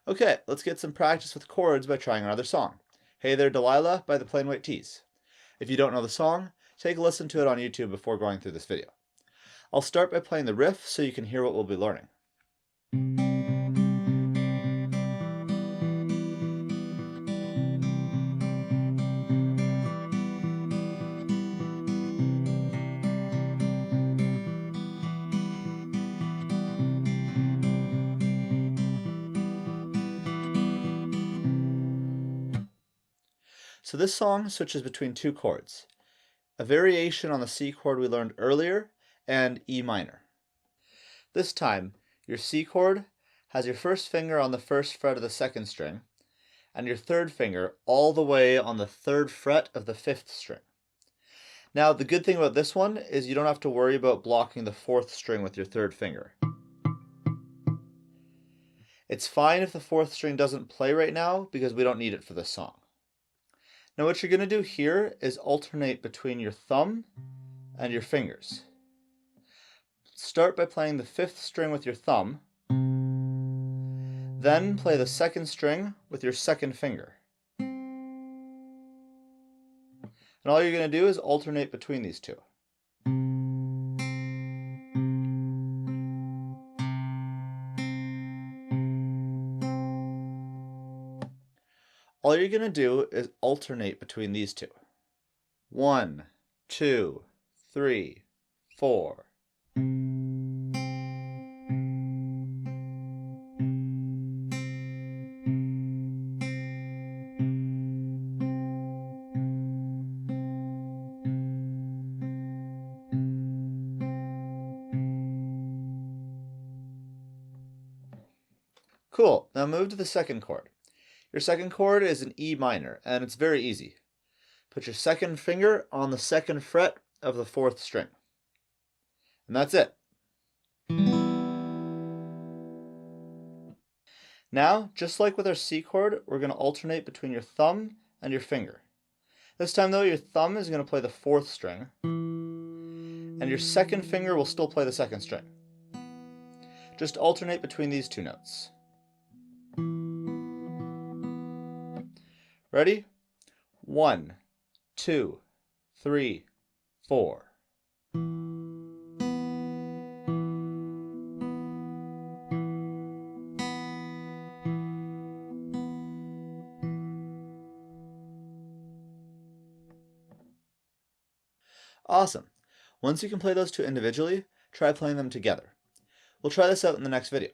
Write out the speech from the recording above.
Okay, let's get some practice with chords by trying another song. Hey There Delilah by the Plain White T's. If you don't know the song, take a listen to it on YouTube before going through this video. I'll start by playing the riff so you can hear what we'll be learning. So this song switches between two chords, a variation on the C chord we learned earlier, and E minor. This time, your C chord has your first finger on the first fret of the second string, and your third finger all the way on the third fret of the fifth string. Now, the good thing about this one is you don't have to worry about blocking the fourth string with your third finger. It's fine if the fourth string doesn't play right now because we don't need it for this song. Now what you're going to do here is alternate between your thumb and your fingers. Start by playing the fifth string with your thumb, then play the second string with your second finger. And all you're going to do is alternate between these two. All you're going to do is alternate between these two. 1, 2, 3, 4. Cool, now move to the second chord. Your second chord is an E minor, and it's very easy. Put your second finger on the second fret of the fourth string. And that's it. Now, just like with our C chord, we're going to alternate between your thumb and your finger. This time though, your thumb is going to play the fourth string, and your second finger will still play the second string. Just alternate between these two notes. Ready? 1, 2, 3, 4. Awesome. Once you can play those two individually, try playing them together. We'll try this out in the next video.